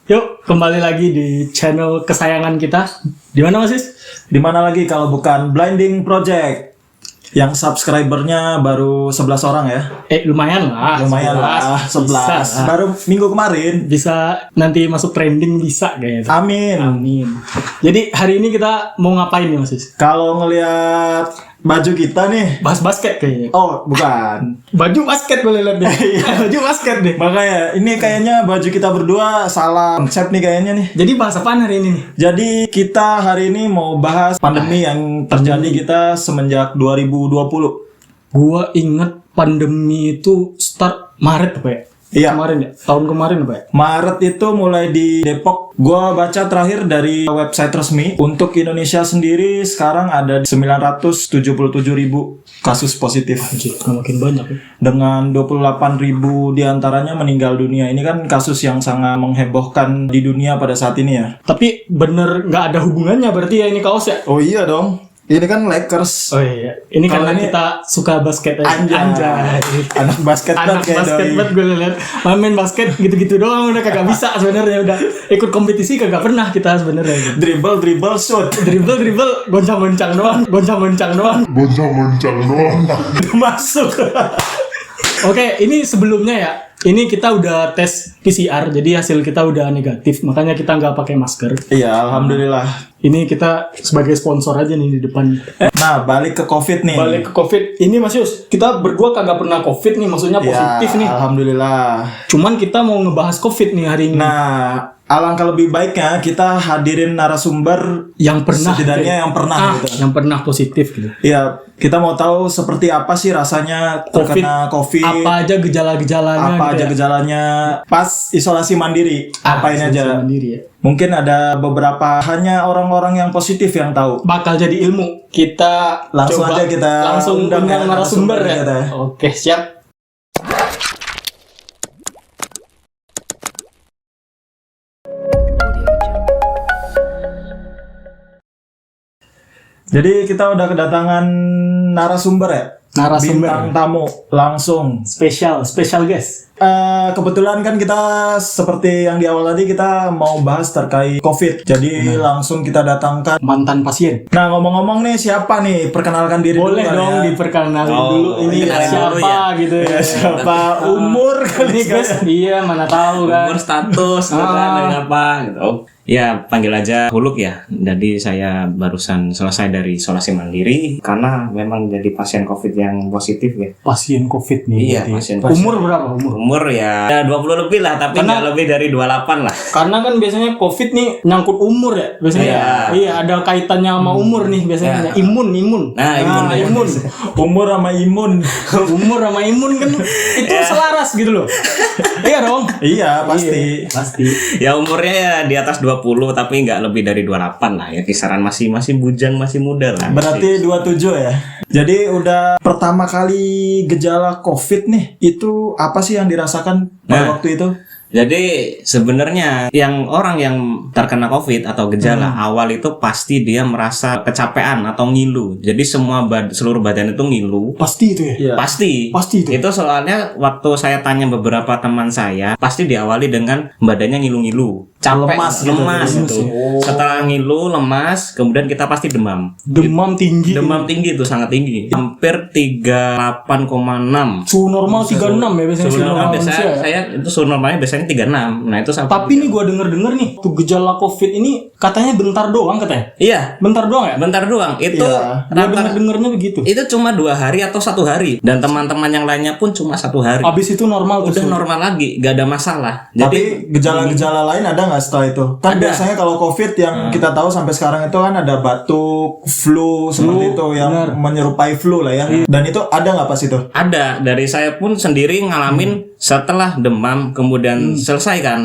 Yuk, kembali lagi di channel kesayangan kita. Di mana Mas Is? Di mana lagi kalau bukan Blinding Project yang subscribernya baru 11 orang ya. Lumayan lah. Lumayan lah, 11. Bisa. Baru minggu kemarin. Bisa nanti masuk trending bisa kayaknya. Amin. Amin. Jadi hari ini kita mau ngapain nih Mas Is? Kalau ngelihat baju kita nih. Bahas basket kayaknya. Oh, bukan. Baju basket boleh lihat deh. Baju basket deh. Makanya ini kayaknya baju kita berdua salah konsep nih kayaknya nih. Jadi bahas apaan hari ini nih? Jadi kita hari ini mau bahas pandemi yang terjadi kita semenjak 2020. Gua inget pandemi itu start Maret apa ya? Iya. Kemarin ya? Tahun kemarin apa ya? Maret itu mulai di Depok. Gua baca terakhir dari website resmi. Untuk Indonesia sendiri sekarang ada 977.000 kasus positif. Anjir, makin banyak ya. Dengan 28.000 diantaranya meninggal dunia. Ini kan kasus yang sangat menghebohkan di dunia pada saat ini ya. Tapi bener nggak ada hubungannya berarti ya ini kaos ya? Oh iya dong. Ini kan Lakers. Oh iya, ini Kalau karena ini- kita suka basket aja. Anjay. Anak basket Anak banget kayak basket doi. banget gue liat. Main basket gitu-gitu doang udah kagak bisa sebenarnya udah. Ikut kompetisi kagak pernah kita sebenarnya. Dribble, shoot. Dribble, goncang-goncang doang. Itu masuk. Oke, ini sebelumnya ya. Ini kita udah tes PCR, jadi hasil kita udah negatif. Makanya kita nggak pakai masker. Iya, alhamdulillah. Ini kita sebagai sponsor aja nih di depan. Nah, balik ke COVID nih. Balik ke COVID. Ini Mas Yus, kita berdua kagak pernah COVID nih, maksudnya positif Ya, nih. alhamdulillah. Cuman kita mau ngebahas COVID nih hari ini. Nah, alangkah lebih baiknya kita hadirin narasumber Yang pernah setidaknya gitu. yang pernah gitu. Yang pernah positif gitu. Iya, kita mau tahu seperti apa sih rasanya terkena COVID. Apa aja gejala-gejalanya Apa gitu aja ya. gejalanya pas isolasi mandiri. Apain isolasi aja. mandiri ya. Mungkin ada beberapa hanya orang-orang yang positif yang tahu. Bakal jadi ilmu. Kita Langsung coba aja kita langsung undang undang ya, narasumber narasumber ya. kita. Oke, siap. Jadi kita udah kedatangan narasumber ya. Narasumber. Bintang tamu langsung. Special guest. Kebetulan kan kita seperti yang di awal tadi kita mau bahas terkait COVID. Jadi langsung kita datangkan. Mantan pasien. Nah, ngomong-ngomong nih siapa nih? Perkenalkan diri Boleh dulu dong kan ya. diperkenalin Oh, dulu ini kenalin siapa dulu ya. gitu ya. Siapa? Umur kali Ini guys, iya mana tahu kan. Umur, status, gitu kan, dari apa gitu. Oh, ya panggil aja Huluk ya. Jadi saya barusan selesai dari isolasi mandiri karena memang jadi pasien COVID yang positif ya. Pasien COVID nih. Iya, berarti. pasien Umur berapa umur? Umur ya 20 lebih lah, tapi Karena- nggak lebih dari 28 lah. Karena kan biasanya COVID nih nyangkut umur ya. Biasanya Iya. iya ada kaitannya sama umur nih biasanya. Iya. Imun. Nah, imun. Umur sama imun. Umur sama imun kan itu selaras gitu loh. Iya dong. Iya, pasti. Iya, pasti. Ya umurnya ya di atas 20 tapi nggak lebih dari 28 lah ya, kisaran masih bujang, masih muda lah. Berarti 27 ya. Jadi udah pertama kali gejala COVID nih, itu apa sih yang dirasakan pada Nah. waktu itu? Jadi sebenarnya yang orang yang terkena COVID atau gejala awal itu pasti dia merasa kecapean atau ngilu. Jadi seluruh badan itu ngilu. Pasti itu ya. Iya. Pasti. Pasti itu. Itu soalnya waktu saya tanya beberapa teman saya, pasti diawali dengan badannya ngilu-ngilu, capek, Lemas gitu, lemas lemas gitu. ya. Setelah ngilu, lemas, kemudian kita pasti demam. Demam tinggi. Demam tinggi itu sangat tinggi. Hampir 38,6. Suhu normal 36 ya biasanya Suhu normal manusia biasanya ya. saya itu suhu normalnya biasanya 36. Nah, itu sampai Tapi nih gua denger nih tuh gejala COVID ini katanya bentar doang katanya. Iya, Bentar doang ya? bentar doang. Itu Iya. Gua denger-dengernya begitu. itu cuma 2 hari atau 1 hari dan teman-teman yang lainnya pun cuma 1 hari. Abis itu normal Udah tuh. normal lagi, gak ada masalah. Jadi Tapi gejala-gejala lain ada nggak setelah itu? Kan Ada. biasanya kalau COVID yang kita tahu sampai sekarang itu kan ada batuk, flu seperti itu yang benar. menyerupai flu lah ya. Dan itu ada nggak pas itu? ada, dari saya pun sendiri ngalamin setelah demam kemudian selesai kan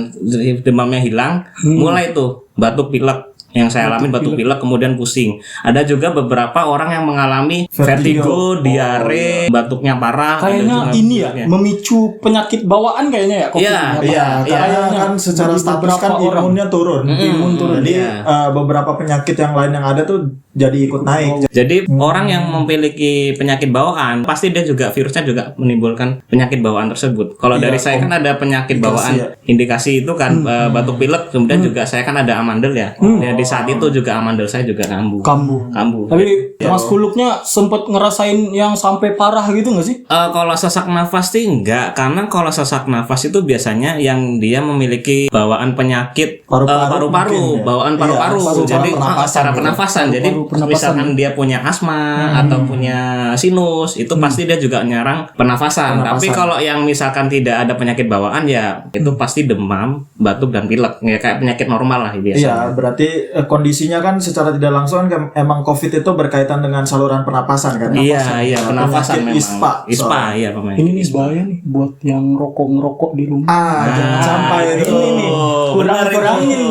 demamnya hilang, mulai tuh batuk pilek. Yang saya alami batuk pilek kemudian pusing. Ada juga beberapa orang yang mengalami vertigo, diare, batuknya parah. ada Kayaknya juga ini ya batuknya. memicu penyakit bawaan kayaknya ya COVID. Iya, ini, apa? Iya, karena Kayaknya kan secara bagi status beberapa kan orang. imunnya turun. Imun turun. Jadi Iya. beberapa penyakit yang lain yang ada tuh jadi ikut naik. Jadi orang yang memiliki penyakit bawaan pasti dia juga virusnya juga menimbulkan penyakit bawaan tersebut. Kalau Iya, dari saya kan ada penyakit bawaan ya. indikasi itu kan batuk pilek, kemudian juga saya kan ada amandel ya. Ya di saat itu juga amandel saya juga kambuh. Kambuh. Tapi Mas Kuluknya sempet ngerasain yang sampai parah gitu nggak sih? Kalau sesak nafas sih enggak, karena kalau sesak nafas itu biasanya yang dia memiliki bawaan penyakit Paru-paru paru-paru, mungkin ya. bawaan Iya, paru-paru. paru-paru Jadi pernapasan cara gitu. pernafasan. Jadi pernapasan. misalkan dia punya asma atau punya sinus, itu pasti dia juga nyerang pernafasan. Tapi kalau yang misalkan tidak ada penyakit bawaan ya itu pasti demam, batuk dan pilek. Ya kayak penyakit normal lah biasanya. Iya, berarti kondisinya kan secara tidak langsung kan emang COVID itu berkaitan dengan saluran pernapasan kan? Iya, pernafasan Penyakit memang. ISPA. Iya, pemain. Ini nih bahaya nih buat yang ngerokok di rumah. Jangan sampai itu. Ini nih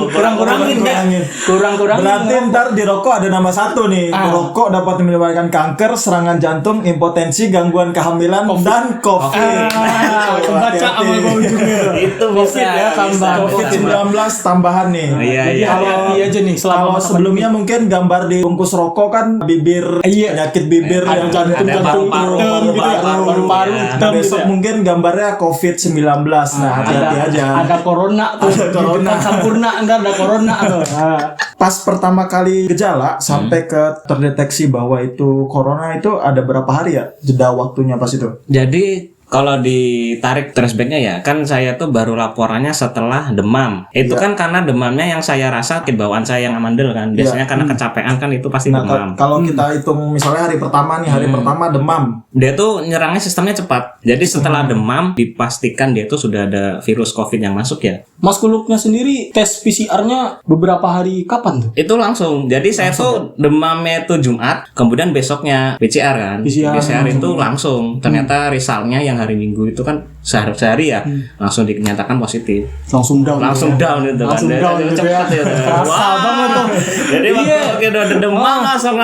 kurang-kurangin. Berarti ntar di rokok ada nama satu nih. Rokok dapat menyebabkan kanker, serangan jantung, impotensi, gangguan kehamilan, dan COVID. Kebaca sama gue ujungnya. Itu bisa ya, tambah COVID-19 tambahan nih. Iya, Jadi iya. hati-hati aja nih selama Kalau masa sebelumnya mungkin gambar di bungkus rokok kan bibir, penyakit bibir ada yang jantung, ada paru-paru, hitam gitu ya. Paru-paru ya. hitam gitu besok ya. mungkin gambarnya COVID-19. Nah, hati-hati aja. Ada corona tuh. Ada corona. Di depan Sampurna entar ada corona tuh. Pas pertama kali gejala sampai ke terdeteksi bahwa itu corona itu ada berapa hari ya jeda waktunya pas itu? Jadi kalau ditarik flashbacknya ya, kan saya tuh baru laporannya setelah demam. Itu kan karena demamnya yang saya rasa sakit bawaan saya yang amandel kan. Biasanya karena kecapean kan itu pasti Nah, demam. kalau kita hitung misalnya hari pertama nih, hari pertama demam. Dia tuh nyerangnya sistemnya cepat. Jadi setelah demam dipastikan dia tuh sudah ada virus COVID yang masuk ya. Mas Kuluknya sendiri tes PCR-nya beberapa hari kapan tuh? Itu langsung. Jadi saya tuh demamnya itu Jumat, kemudian besoknya PCR kan. PCR. itu langsung. Ternyata resultnya yang hari Minggu itu kan sehari ya langsung dinyatakan positif. Langsung down. Langsung down itu kan. Langsung down gitu ya. Cepat ya. Kerasa banget tuh. Jadi waktu udah demam langsung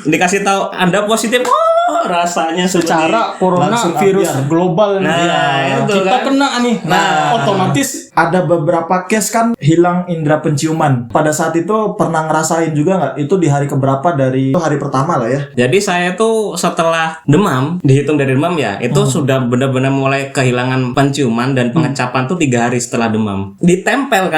dikasih tahu Anda positif. Oh, rasanya Secara corona langsung virus ambiar. global nih. Nah, itu Kita kan. kena nih. Nah. Otomatis Ada beberapa case kan hilang indera penciuman. Pada saat itu pernah ngerasain juga nggak? Itu di hari keberapa dari itu hari pertama lah ya? Jadi saya tuh setelah demam, dihitung dari demam ya, itu sudah benar-benar mulai kehilangan penciuman dan pengecapan tuh 3 hari setelah demam. Ditempel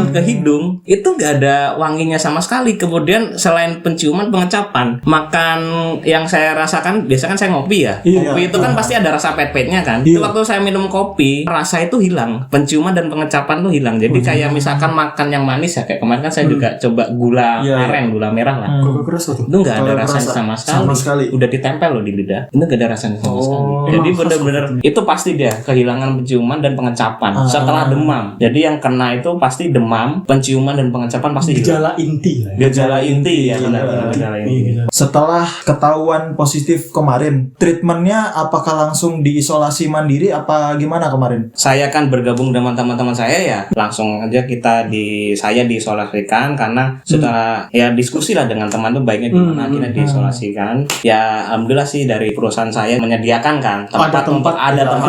ke hidung, itu nggak ada wanginya sama sekali. Kemudian selain penciuman, pengecapan, makan yang saya rasakan, biasa kan saya ngopi ya. Iya. Kopi itu kan pasti ada rasa pahit-pahitnya kan. Itu waktu saya minum kopi, rasa itu hilang, penciuman dan pengecapan tuh hilang. Jadi kayak misalkan makan yang manis ya, kayak kemarin kan saya juga coba gula aren, gula merah lah. kok kerasa tuh. Itu nggak ada Kalau rasanya kerasa, sama sama sekali. Udah ditempel loh di lidah. Itu nggak ada rasanya sama sekali. Jadi benar-benar itu pasti dia kehilangan penciuman dan pengecapan setelah demam. Jadi yang kena itu pasti demam, penciuman dan pengecapan pasti hilang. Gejala inti lah ya. Gejala inti ya benar-benar gejala inti. Setelah ketahuan positif kemarin, treatmentnya apakah langsung diisolasi mandiri apa gimana kemarin? Saya kan bergabung dengan teman-teman saya ya, langsung aja saya diisolasikan karena setelah ya diskusi lah dengan teman tuh baiknya gimana kita diisolasikan. Ya alhamdulillah sih dari perusahaan saya menyediakan kan tempat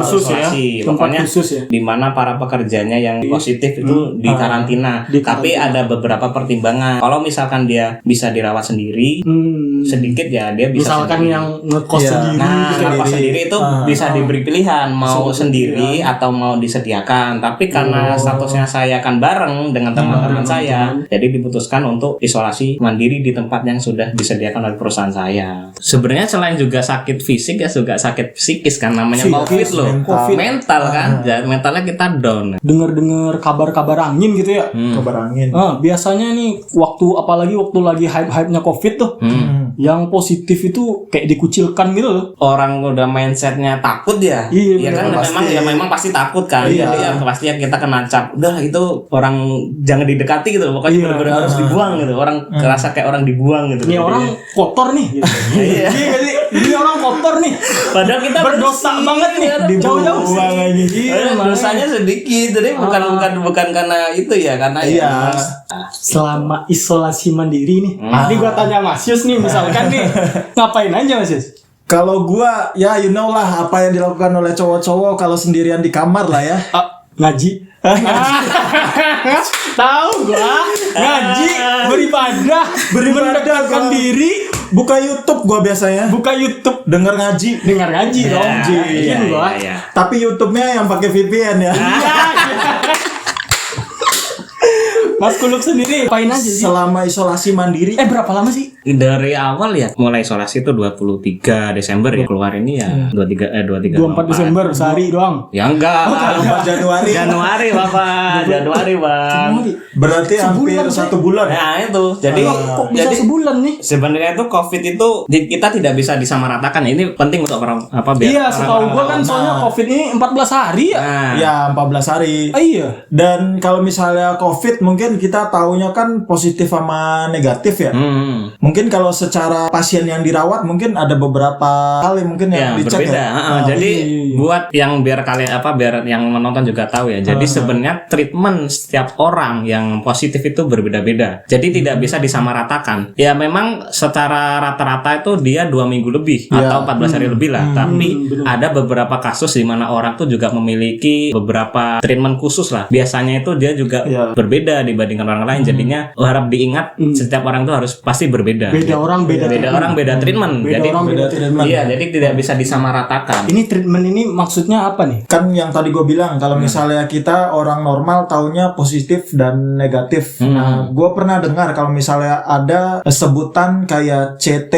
khusus isolasi. ya. Tempat Pokoknya khusus ya. di mana para pekerjanya yang positif itu di karantina. Tapi ada beberapa pertimbangan. Kalau misalkan dia bisa dirawat sendiri, sedikit ya dia bisa Misalkan sendiri. yang ngekos Iya. sendiri Nah, gitu. ngekos sendiri itu bisa diberi pilihan mau sendiri atau mau disediakan. Tapi karena statusnya saya akan bareng dengan teman-teman saya, jadi diputuskan untuk isolasi mandiri di tempat yang sudah disediakan oleh perusahaan saya. Sebenarnya selain juga sakit fisik ya juga sakit psikis kan namanya COVID loh. Mental kan, ya, mentalnya kita down. Dengar-dengar kabar-kabar angin gitu ya. Kabar angin. Biasanya nih apalagi waktu lagi hype-hypenya COVID tuh, yang positif itu kayak dikucilkan gitu loh. Orang udah mindsetnya takut ya, Iya, ya kan memang pasti takut kan. Jadi ya pasti ya kita kena cap. Udah itu orang jangan didekati gitu. Pokoknya benar-benar harus dibuang gitu. Orang kerasa kayak orang dibuang gitu. Ini orang kotor nih. Gitu. Iya. Ini orang kotor nih. Padahal kita Berdosa bersih, banget nih. ya. Jauh-jauh lagi. Dosanya sedikit, jadi bukan karena itu ya, karena ya. Selama isolasi mandiri nih. Ini gua tanya Mas Yus nih, misalkan nih, ngapain aja Mas Yus? Kalau gua ya you know lah apa yang dilakukan oleh cowok-cowok kalau sendirian di kamar lah ya. Ngaji. Tahu gua ngaji, beribadah, mendekatkan diri, Buka YouTube gua biasanya. buka YouTube, Denger ngaji. dengar ngaji dong. iya, Gitu gua. iya. Tapi YouTube-nya yang pakai VPN ya. Mas Kuluk sendiri apain aja sih? Selama isolasi mandiri. Berapa lama sih? Dari awal ya, mulai isolasi itu 23 Desember ya. Keluar ini ya 23 24 Desember sehari doang. Ya enggak. 4 Januari. Januari Bapak, Januari Bang. Berarti hampir 1 bulan. Nah, itu. Jadi Kok bisa sebulan nih? sebenarnya itu COVID itu kita tidak bisa disamaratakan. Ini penting untuk biar Iya, setahu gua kan soalnya COVID ini 14 hari ya. Nah, Ya 14 hari. Iya. Dan kalau misalnya COVID mungkin kita taunya kan positif sama negatif ya. Mungkin kalau secara pasien yang dirawat mungkin ada beberapa kali mungkin ya yang dicek berbeda. ya. Jadi iya. buat yang biar kalian biar yang menonton juga tahu ya. Jadi sebenarnya treatment setiap orang yang positif itu berbeda-beda. Jadi tidak bisa disamaratakan. Ya memang secara rata-rata itu dia 2 minggu lebih atau 14 hari lebih lah. Tapi ada beberapa kasus di mana orang tuh juga memiliki beberapa treatment khusus lah. Biasanya itu dia juga berbeda dibandingkan orang lain. Jadinya harap diingat setiap orang tuh harus pasti berbeda. Beda orang beda treatment. Beda Jadi orang beda treatment. iya, jadi tidak bisa disamaratakan. Ini treatment ini maksudnya apa nih? Kan yang tadi gue bilang kalau misalnya kita orang normal taunya positif dan negatif. Nah, gue pernah dengar kalau misalnya ada sebutan kayak CT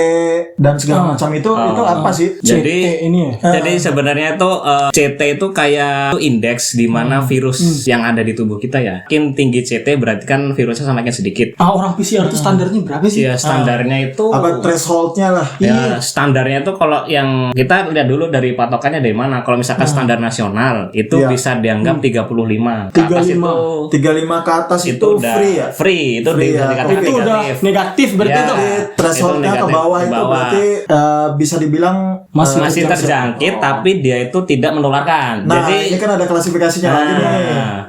dan segala macam itu apa sih? Jadi CT ini ya. Jadi sebenarnya itu CT itu kayak indeks di mana virus yang ada di tubuh kita ya. Makin tinggi CT berarti kan virusnya semakin sedikit. Orang PCR itu standarnya berapa sih? Ya standarnya itu Apa thresholdnya lah? ya standarnya itu kalau yang kita lihat dulu dari patokannya dari mana. Kalau misalkan standar nasional itu bisa dianggap 35. Ke atas itu 35 ke atas itu udah free ya? Free, itu Free ya. dikatakan Itu udah negatif berarti Ya. itu. Thresholdnya Itu ke negatif, bawah ke itu bawah. berarti bisa dibilang masih terjangkit tapi dia itu tidak menularkan. Nah, Jadi ini kan ada klasifikasinya lagi nih.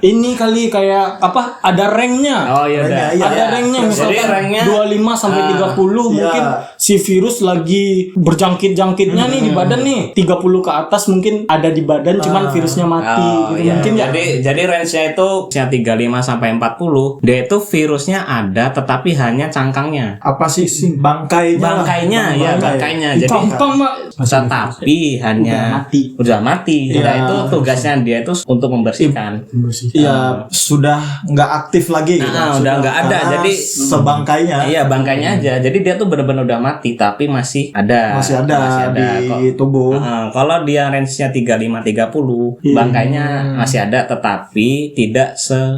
Ini kali kayak apa? Ada ranknya. oh iya udah. Iya. Ada ranknya Jadi misalkan ranknya 25 sampai 30 mungkin si virus lagi berjangkit-jangkitnya nih di badan nih. 30 ke atas mungkin ada di badan cuman virusnya mati Oh, gitu iya. mungkin ya. Jadi range-nya itu 35 sampai 40, dia itu virusnya ada tetapi hanya cangkangnya. Apa sih bangkainya? lah. Bangkainya ya, bangkainya. Jadi Gampang, Mak. tetapi hanya udah mati. Nah, itu tugasnya dia itu untuk membersihkan. Iya, sudah nggak aktif lagi gitu. Udah nggak ada. Karena Jadi sebangkainya iya, bangkainya aja. Jadi dia tuh benar-benar udah mati tapi masih ada. masih ada di tubuh. Kalau dia range-nya 35-30, bangkainya masih ada tetapi tidak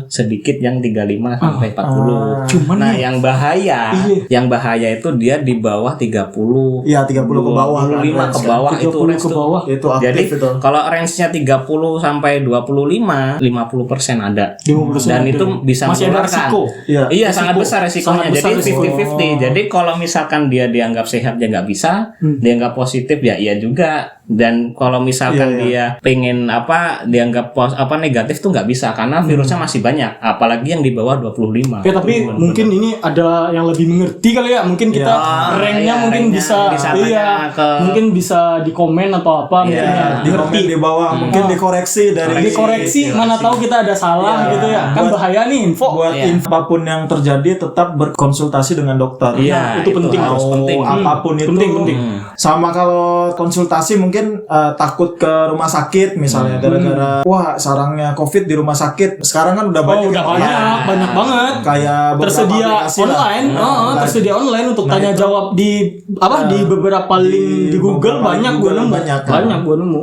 sedikit yang 35 sampai 40. Cuman Nah, yang bahaya itu dia di bawah 30. Iya, 30 ke bawah. 25 ke bawah 30 itu range ke tuh. bawah. Itu aktif Jadi itu. kalau range-nya 30 sampai 25, 50% ada. 50% Dan ada. itu bisa Masih ada menularkan. resiko. Iya. Sangat besar resikonya. Sangat besar Jadi resiko. 50-50. Jadi kalau misalkan dia dianggap sehat ya nggak bisa, dianggap positif ya iya juga. Dan kalau misalkan dia pengen dianggap negatif tuh nggak bisa karena virusnya masih banyak. Apalagi yang di bawah 25. Ya tapi mungkin ini ada yang lebih mengerti kali ya. Mungkin kita ranknya mungkin ranknya bisa tanya ke mungkin bisa di komen atau apa mungkin ya. Di komen di bawah mungkin dikoreksi dari Dikoreksi mana tahu kita ada salah gitu ya. Kan bahaya nih info. buat info apapun yang terjadi tetap berkonsultasi dengan dokter. Iya, itu penting, Mau harus penting. apapun itu Penting. Sama kalau konsultasi mungkin takut ke rumah sakit misalnya gara-gara wah sarangnya COVID di rumah sakit. Sekarang kan udah banyak Udah banyak banget. kayak beberapa Tersedia aplikasi lah. online, tersedia online untuk tanya jawab di di beberapa link di Google beberapa banyak gue Google nemu, banyak. gue nemu.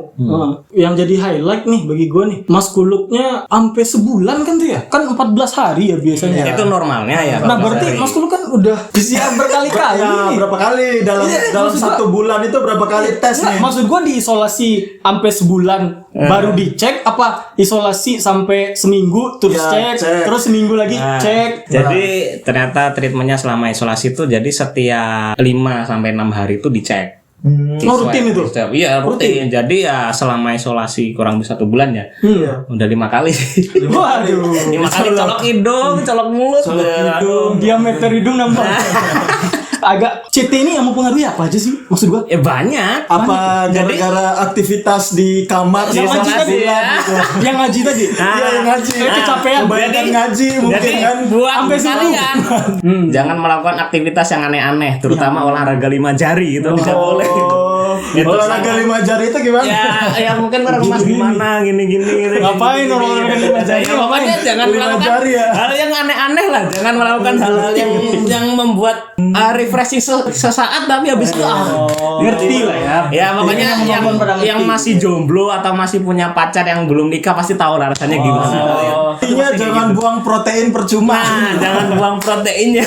Yang jadi highlight nih bagi gue nih, Mas Kuluknya sampai sebulan kan tuh ya, kan 14 hari ya biasanya. Itu normalnya ya. Nah 14 berarti hari. Mas Kuluk kan udah PCR berkali-kali Ya, nih. berapa kali dalam maksud gua- 1 bulan itu berapa kali tes Nggak, nih? maksud gue diisolasi sampai sebulan baru dicek apa isolasi sampai seminggu terus Ya, cek. terus seminggu lagi cek. Jadi ternyata treatmentnya selama isolasi itu jadi setiap 5 sampai 6 hari itu dicek. Oh, rutin itu? Iya rutin. Jadi ya selama isolasi kurang lebih 1 bulan ya. Iya. Udah 5 kali. Waduh. 5 kali colok hidung, colok mulut. Colok Aduh. hidung. Diameter hidung nambah. Agak CT ini yang mempengaruhi apa aja sih maksud gua? Banyak. Apa gara-gara aktivitas di kamar Yang sama ngaji tadi bulan gitu. Yang ngaji tadi. Iya, yang ngaji. Kecapean. Kebanyakan ngaji mungkin Jadi kan. buat Sampai situ. kalian jangan melakukan aktivitas yang aneh-aneh, terutama olahraga 5 jari itu tidak boleh. Itu Olahraga 5 jari itu gimana? Ya mungkin orang mas gimana gini. Ngapain olahraga 5 jari? Ya, makanya jangan 5 melakukan jari ya. hal yang aneh-aneh lah, jangan melakukan hal-hal yang membuat refreshing sesaat tapi habis itu Ngerti lah ya. ya makanya yang masih jomblo atau masih punya pacar yang belum nikah pasti tahu lah rasanya gimana. Intinya jangan buang protein percuma. Nah, jangan buang proteinnya.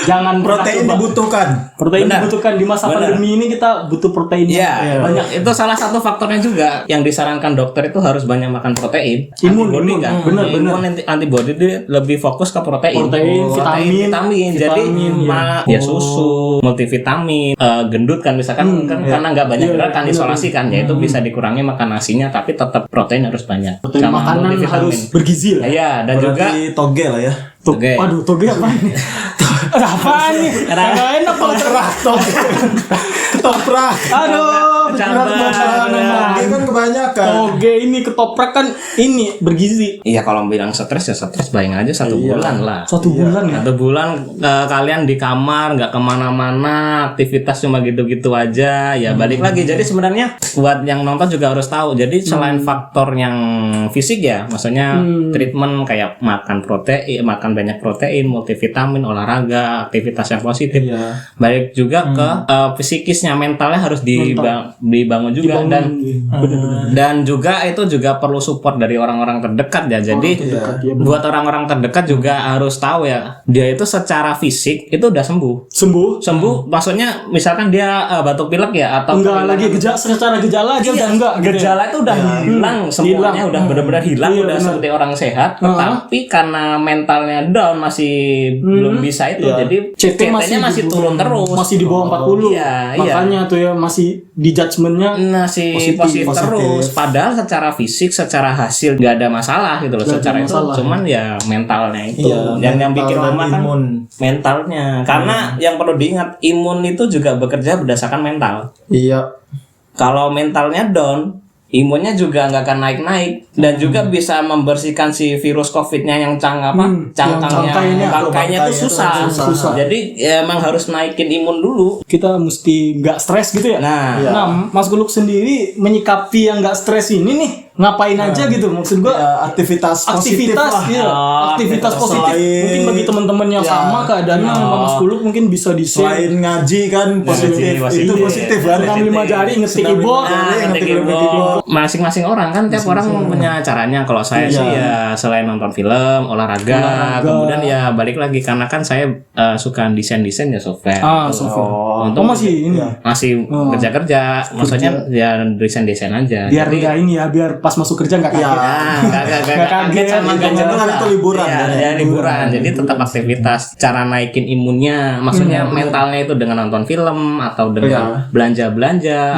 Jangan Protein pernah coba. dibutuhkan. Protein Benar. dibutuhkan di masa Benar. pandemi ini kita butuh protein. Iya, banyak. itu salah satu faktornya juga yang disarankan dokter itu harus banyak makan protein. Imun, Antibody imun. kan. Benar, Imun antibody itu lebih fokus ke protein. Protein, vitamin. Jadi Vitamin, ya susu, multivitamin, gendut kan misalkan kan karena nggak banyak gerak kan isolasi kan, ya itu bisa dikurangi makan nasinya tapi tetap protein harus banyak. Protein Sama makanan multivitamin. harus bergizi lah. Iya, dan juga Berarti toge lah ya. Toge. Waduh, toge apa ini? Apaan nih? Kagak enak kalau cerah toge. Ketoprak. Aduh, Bercanda. Toge kan kebanyakan. toge ini ketoprak kan ini bergizi. iya kalau bilang stres ya stres, bayangin aja 1 bulan lah. 1 bulan ya. 1 bulan kalian di kamar nggak kemana-mana, aktivitas cuma gitu-gitu aja, ya balik lagi. Jadi sebenarnya buat yang nonton juga harus tahu. Jadi selain faktor yang fisik ya, maksudnya treatment kayak makan protein, makan banyak protein, multivitamin, olahraga, aktivitas yang positif. Iya. Balik juga ke psikisnya, mentalnya harus dibangun juga dan juga itu juga perlu support dari orang-orang terdekat ya. Jadi buat orang-orang terdekat juga harus tahu ya, dia itu secara fisik itu udah sembuh. Sembuh maksudnya misalkan dia batuk pilek ya atau Enggak lagi secara gejala aja udah enggak gitu ya. gejala itu udah hilang semuanya, udah benar-benar hilang, Iya, udah benar. seperti orang sehat, tetapi karena mentalnya down masih belum bisa itu, jadi CT-nya masih turun terus, masih di bawah 40. Iya, Makanya tuh ya masih di judgementnya masih positif terus. Padahal secara fisik, secara hasil nggak ada masalah gitu loh. Nggak ada Secara itu masalah, cuman ya mentalnya itu Iya, yang bikin mental dan lemah kan imun. mentalnya. Karena yang perlu diingat, imun itu juga bekerja berdasarkan mental. Iya. Kalau mentalnya down, imunnya juga nggak akan naik-naik dan juga bisa membersihkan si virus COVID-nya yang cangkangnya, bangkainya tuh susah. Jadi ya, emang harus naikin imun dulu. kita mesti nggak stres gitu ya. Nah, Mas Guluk sendiri menyikapi yang nggak stres ini nih ngapain aja gitu, maksud gua Ya, aktivitas positif lah. iya, aktivitas positif. Selain- Mungkin bagi teman-teman yang sama keadaannya sama Mas Guluk mungkin bisa di-share. Selain ngaji kan positif, positif. itu positif kan. Senam 5 jari, ngetik Senam keyboard. 5 jari, ngetik keyboard. keyboard. Masing-masing orang kan tiap orang punya caranya. Kalau saya sih ya selain nonton film, olahraga, kemudian ya balik lagi karena kan saya suka desain ya software. Software. Untuk Masih ini. masih kerja, maksudnya ya desain aja. Biar enggak ini ya, biar pas masuk kerja enggak kaget. Nah, gak kaget sama gadget Kan itu liburan ya, kan ya? ya, liburan. Jadi tetap aktivitas, cara naikin imunnya, maksudnya mentalnya itu dengan nonton film atau dengan belanja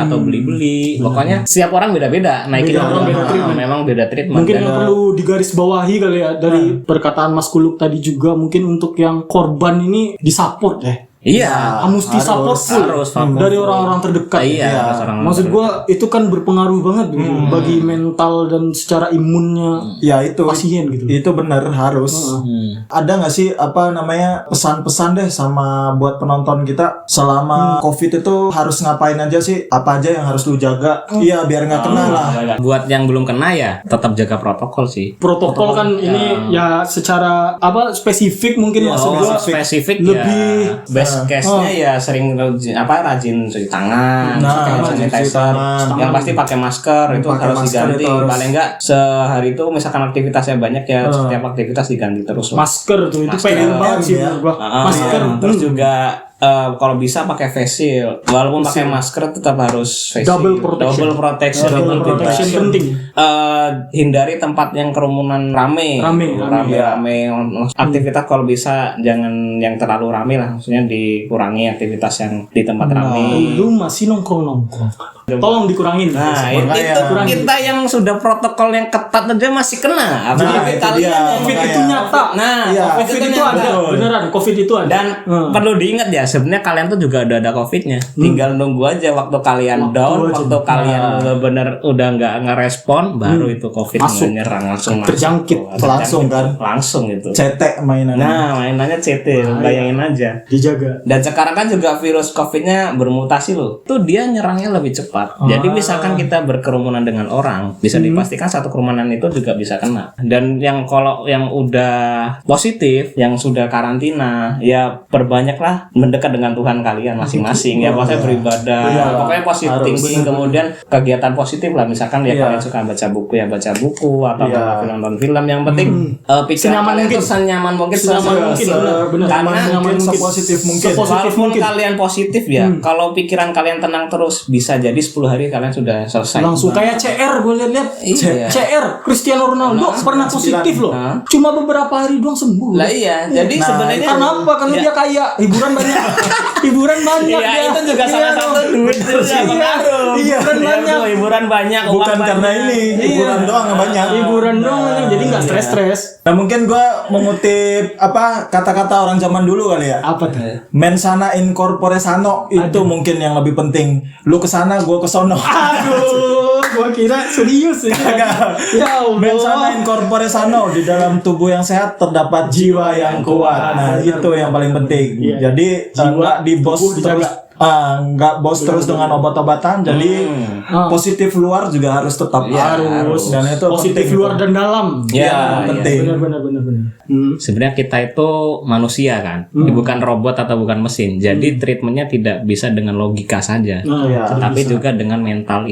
atau beli-beli. Pokoknya setiap orang beda-beda naikin imunnya. Memang beda treatment. Mungkin yang perlu digarisbawahi kali ya dari perkataan Mas Kuluk tadi juga, mungkin untuk yang korban ini disupport ya. Iya, Mesti support full harus support dari orang-orang terdekat. Iya, Ya. harus orang-orang Maksud gua itu kan berpengaruh banget gitu bagi mental dan secara imunnya Ya itu pasien gitu. Itu benar harus. Ada nggak sih apa namanya pesan-pesan deh sama buat penonton kita selama COVID itu harus ngapain aja sih? Apa aja yang harus lu jaga? Iya biar nggak kena lah. Buat yang belum kena ya tetap jaga protokol sih. Protokol kan ini ya secara apa spesifik mungkin maksud gua Spesifik lebih ya, best case-nya ya sering rajin cuci tangan, pakai hand sanitizer, yang pasti pakai masker itu Pakai harus masker diganti. itu harus. Paling enggak sehari itu misalkan aktivitasnya banyak ya setiap aktivitas diganti terus. masker tuh itu Masker. pengen banget sih Ya. menurut gua. Masker Terus juga kalau bisa pakai face shield. Walaupun pakai masker tetap harus face Double shield. protection. Double protection. Double protection penting. Hindari tempat yang kerumunan rame. Aktivitas kalau bisa jangan yang terlalu rame lah. Maksudnya dikurangi aktivitas yang di tempat rame. Lu masih nongkrong-nongkrong. Tolong dikurangin. Nah, itu Makanya. kita yang sudah protokol yang ketat aja masih kena. Apalagi itu kalian dia. yang Covid Makanya. itu nyata. Nah, Iya. Covid itu nyata. ada. Beneran, Covid itu ada. Dan perlu diingat ya, sebenarnya kalian tuh juga udah ada COVID-nya. Tinggal nunggu aja waktu kalian down, aja. waktu kalian bener udah nggak ngerespon, baru itu COVID Masuk. menyerang langsung Terjangkit. masuk. Langsung kan. Langsung itu. cetek mainan. Nah, mainannya CT, bayangin aja. Dijaga. Dan sekarang kan juga virus COVID-nya bermutasi loh. Tuh dia nyerangnya lebih cepat. Jadi misalkan kita berkerumunan dengan orang, bisa dipastikan satu kerumunan itu juga bisa kena. Dan yang kalau yang udah positif, yang sudah karantina, ya perbanyaklah mendekat dengan Tuhan kalian masing-masing. Ya maksudnya beribadah, pokoknya positif. Kemudian kegiatan positif lah. Misalkan ya kalian suka baca buku ya baca buku atau nonton film. Yang penting pikiran Senyaman kalian mungkin. itu senyaman mungkin. Senyaman mungkin, benar. Karena mungkin, sepositif mungkin. walaupun kalian positif ya, kalau pikiran kalian tenang terus, bisa jadi 10 hari kalian sudah selesai. Langsung kayak CR gue lihat Iya. CR Cristiano Ronaldo pernah positif loh. Cuma beberapa hari doang sembuh. Lah iya, jadi sebenarnya Karena apa? Karena dia kaya, hiburan banyak. Hiburan banyak iya, dia. itu juga salah satu duit juga pengaruh. Hiburan banyak. Hiburan banyak, uang Bukan karena banyak. ini, hiburan doang yang banyak. Hiburan doang banyak, jadi nggak stres-stres. Nah mungkin gua mengutip apa kata-kata orang zaman dulu kali ya. Apa tuh? Mensana in corpore sano itu mungkin yang lebih penting. Lu kesana, gua kesono. Aduh, gua kira serius ini. Ya Mensana Allah. in corpore sano, di dalam tubuh yang sehat terdapat jiwa yang kuat. Nah itu yang paling penting. Iya. Jadi nggak di bos tubuh dijaga. terus. Nggak bos terus dengan obat-obatan. Jadi positif luar juga harus tetap Harus. Dan itu Positif penting luar itu. dan dalam. Ya, penting. Benar. Sebenarnya kita itu manusia kan, bukan robot atau bukan mesin. Jadi treatmentnya tidak bisa dengan logika saja, Iya. tetapi juga dengan mental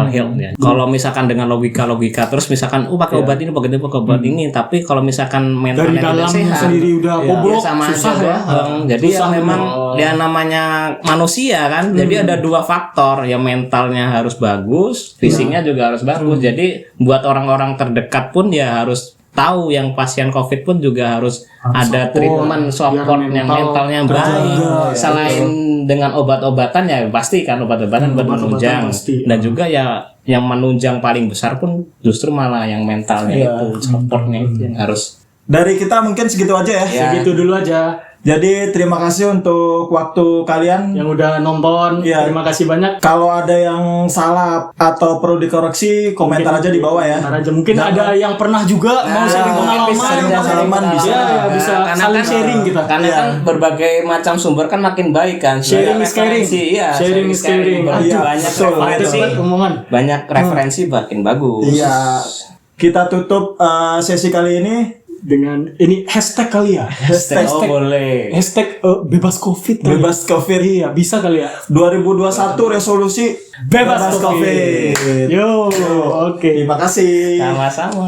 health ya. Kalau misalkan dengan logika terus misalkan pakai obat ini, pakai obat ini, tapi kalau misalkan Dari mentalnya tidak dalam sehat, sendiri udah ya bobrok, sama susah aja ya. bohong. Jadi Susah ya memang bener. ya namanya manusia kan. Jadi ada dua faktor, ya mentalnya harus bagus, fisiknya juga harus bagus. Jadi buat orang-orang terdekat pun ya harus tahu yang pasien COVID pun juga harus ada treatment support yang mentalnya baik. Selain dengan obat-obatan ya pasti kan obat-obatan buat menunjang. pasti. Dan juga ya yang menunjang paling besar pun justru malah yang mentalnya itu supportnya itu yang harus. Dari kita mungkin segitu aja ya. Segitu dulu aja. Jadi terima kasih untuk waktu kalian. Yang udah nonton, Iya. terima kasih banyak. Kalau ada yang salah atau perlu dikoreksi, komentar aja di bawah ya. Komentar aja. Mungkin ada yang pernah juga mau sharing pengalaman. bisa. Ya, bisa Karena saling sharing kita. Karena kan berbagai macam sumber kan makin baik kan. Sharing is caring. Referensi, iya, Sharing is caring. Banyak Iya, betul, referensi, Omongan. banyak referensi makin bagus. Iya. Kita tutup sesi kali ini. Dengan ini hashtag kali ya. Hashtag boleh. Hashtag bebas COVID kali ya. bebas COVID. Iya, bisa kali ya. 2021 resolusi Bebas COVID. Yo, oke. Terima kasih. Sama-sama.